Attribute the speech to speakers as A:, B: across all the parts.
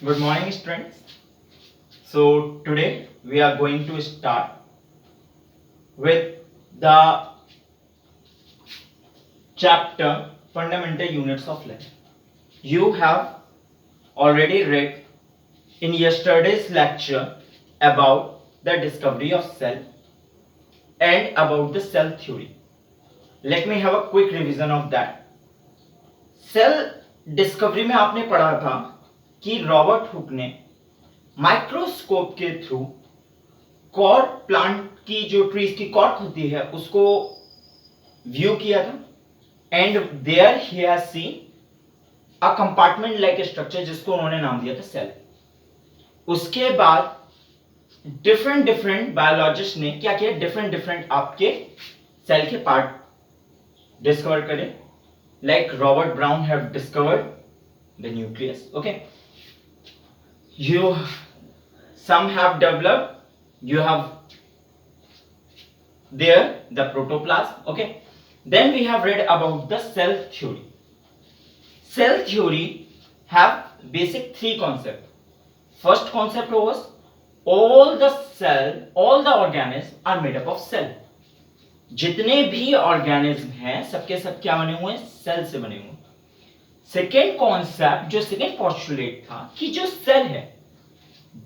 A: Good morning, students. So today we are going to start with the chapter Fundamental Units of Life. You have already read in yesterday's lecture about the discovery of cell and about the cell theory. Let me have a quick revision of that. Cell discovery में आपने पढ़ा था कि Robert Hooke ने microscope के through cork plant की जो trees की कॉर्क होती है उसको व्यू किया था and there he has seen a compartment like structure जिसको उन्होंने नाम दिया था सेल। उसके बाद डिफरेंट बायोलॉजिस्ट ने क्या किया, डिफरेंट आपके सेल के पार्ट डिस्कवर करे, like Robert Brown have discovered the nucleus. Okay, some have developed, you have there the protoplasm. Okay, then we have read about the cell theory. Cell theory have basic three concepts. First concept was all the organisms are made up of cell. जितने भी organism हैं सबके सब क्या बने हुए हैं, cell से बने हुए। सेकेंड कॉन्सेप्ट जो सेकेंड पोस्टुलेट था कि जो सेल है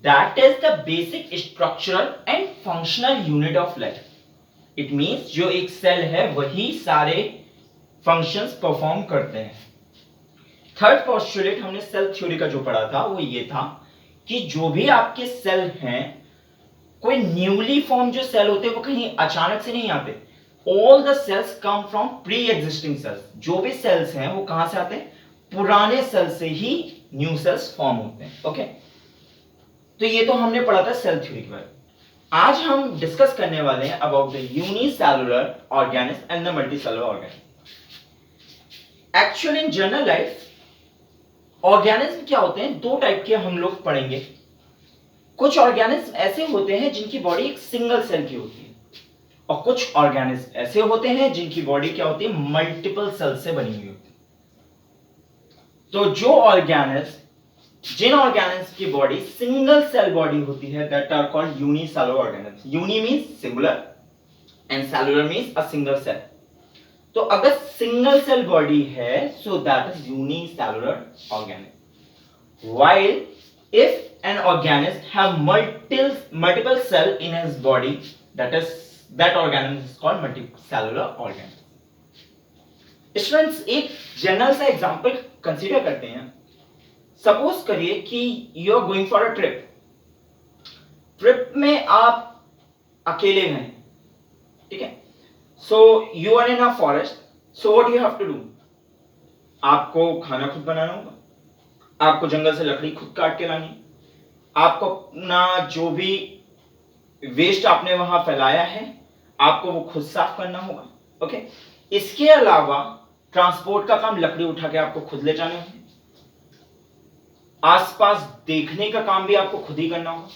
A: that is the basic structural and functional unit of life. It means जो एक सेल है वही सारे फंक्शंस परफॉर्म करते हैं। थर्ड पोस्टुलेट हमने सेल थ्योरी का जो पढ़ा था वो ये था कि जो भी आपके सेल हैं, कोई न्यूली फॉर्म जो सेल होते हैं वो कहीं अचानक से नहीं आते। All the cells come from pre-existing cells. जो भी सेल्स हैं वो कहां से आते हैं, पुराने सेल से ही न्यू सेल्स फॉर्म होते हैं। ओके, तो ये तो हमने पढ़ा था सेल थ्योरी के बारे में। आज हम डिस्कस करने वाले हैं about the unicellular organism and the multicellular organism. Actually in general life organism क्या होते हैं, दो टाइप के हम लोग पढ़ेंगे। कुछ ऑर्गेनिज्म ऐसे होते हैं जिनकी बॉडी एक सिंगल सेल की होती है और कुछ ऑर्गेनिज्म ऐसे होते हैं जिनकी बॉडी क्या होती है, मल्टीपल सेल से बनी हुई होती है। तो जिन ऑर्गेनिज्म की बॉडी सिंगल सेल बॉडी होती है that are called unicellular organism. Uni means singular and cellular means a single cell. तो अगर सिंगल सेल बॉडी है so that is unicellular organism. While if an organism have multiple cell in his body, that organism is called multicellular organism. Students, एक general सा example consider करते हैं। Suppose करिए कि you are going for a trip में आप अकेले हैं, ठीक है। So you are in a forest, so what you have to do, आपको खाना खुद बनाना होगा, आपको जंगल से लकड़ी खुद काट के लानी, आपको अपना जो भी वेस्ट आपने वहां फैलाया है आपको वो खुद साफ करना होगा। ओके, इसके अलावा ट्रांसपोर्ट का काम, लकड़ी उठा के आपको खुद ले जाने होंगे, आसपास देखने का काम भी आपको खुद ही करना होगा।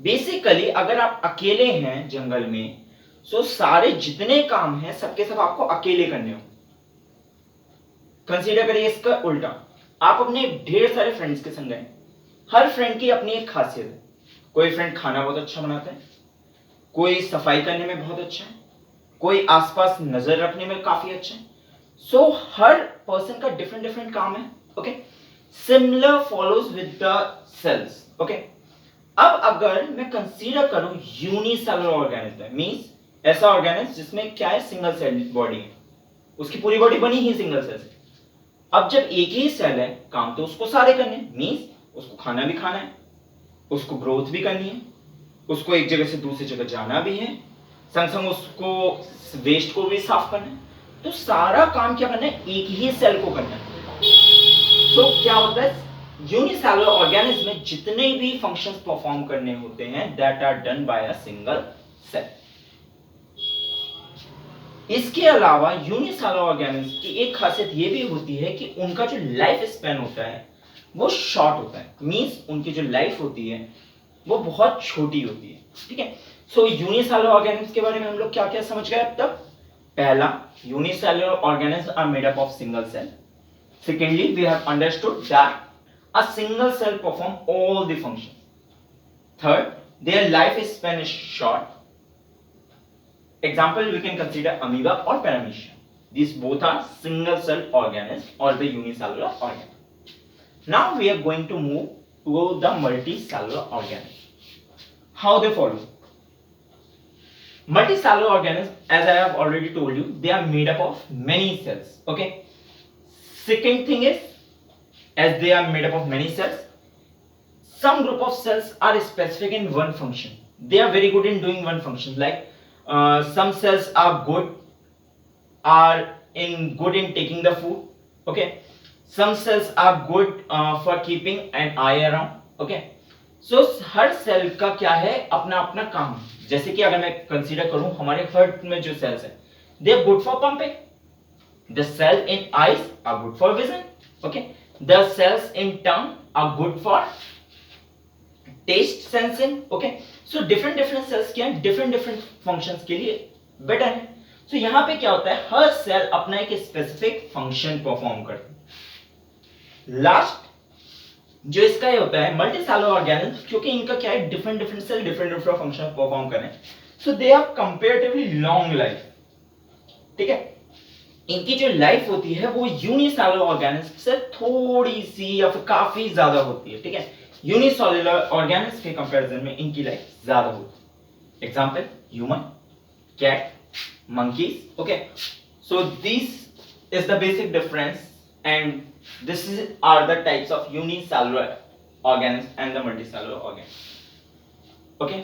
A: बेसिकली अगर आप अकेले हैं जंगल में तो सारे जितने काम हैं सबके सब आपको अकेले करने होंगे। कंसीडर करिए इसका उल्टा, आप अपने ढेर सारे फ्रेंड्स के संग गए। हर फ्रेंड की अपनी एक खासियत है। कोई फ्रेंड खाना बहुत अच्छा बनाता है, कोई सफाई करने में बहुत अच्छा है, कोई आसपास नजर रखने में काफी अच्छा है। सो हर पर्सन का डिफरेंट काम है। Okay, similar follows with the cells. Okay, अब अगर मैं कंसीडर करूं यूनिसेलुलर ऑर्गेनिज्म मींस ऐसा ऑर्गेनिज्म जिसमें क्या है, सिंगल सेल बॉडी है, उसकी पूरी बॉडी बनी ही सिंगल सेल से। अब जब एक ही सेल है, काम तो उसको सारे करने, मींस उसको खाना भी खाना है, उसको ग्रोथ भी करनी है, उसको एक जगह से दूसरी जगह जाना भी है, संग उसको वेस्ट को भी साफ करना है। तो सारा काम क्या करना है, एक ही सेल को करना है। तो क्या होता है, यूनिसेलुलर ऑर्गेनिज्म में जितने भी फंक्शंस परफॉर्म करने होते हैं that are done by a single cell. इसके अलावा यूनिसेलुलर ऑर्गेनिज्म की एक खासियत ये भी होती है कि उनका जो लाइफ स्पैन होता है वो शॉर्ट होता है, मींस उनकी जो लाइफ होती है वो बहुत छोटी होती है। ठीक है, सो यूनिसेलुलर ऑर्गेनिज्म के बारे में हम लोग क्या क्या समझ गए अब तक। पहला, unicellular organism are made up of single cell. Secondly, we have understood that A single cell perform all the functions. Third, their lifespan is short. Example, we can consider amoeba or paramecia. These both are single cell organisms or the unicellular organisms. Now we are going to move to the multicellular organisms. How they follow? Multicellular organisms, as I have already told you, they are made up of many cells. Okay. Second thing is, as they are made up of many cells, some group of cells are specific in one function. They are very good in doing one function. Like some cells are good in taking the food. Okay. Some cells are good for keeping an eye around. Okay. So हर cell का क्या है, अपना अपना काम. जैसे कि अगर मैं कंसीडर करूं, हमारे हार्ट में जो सेल्स है, they are good for pumping. The cell in eyes are good for vision. Okay. The cells in tongue are good for taste sensing. Okay. So different different cells क्या है, different different functions के लिए better है. सो यहां पे क्या होता है, हर सेल अपना एक स्पेसिफिक फंक्शन परफॉर्म करता है. लास्ट जो इसका ये होता है मल्टीसेलुलर ऑर्गेनिज्म, क्योंकि इनका क्या है, different different cell different different function perform कर रहे हैं, so they have comparatively long life. ठीक है. इनकी जो लाइफ होती है वो यूनिसेलुलर ऑर्गेनिज्म से थोड़ी सी या फिर काफी ज्यादा होती है. ठीक है. यूनिसेलुलर ऑर्गेनिज्म के कंपैरिजन में इनकी लाइफ ज्यादा होती है. Example, human, cat, monkeys. Okay. So this is the basic difference, and this are the types of unicellular organisms and the multicellular organisms. Okay.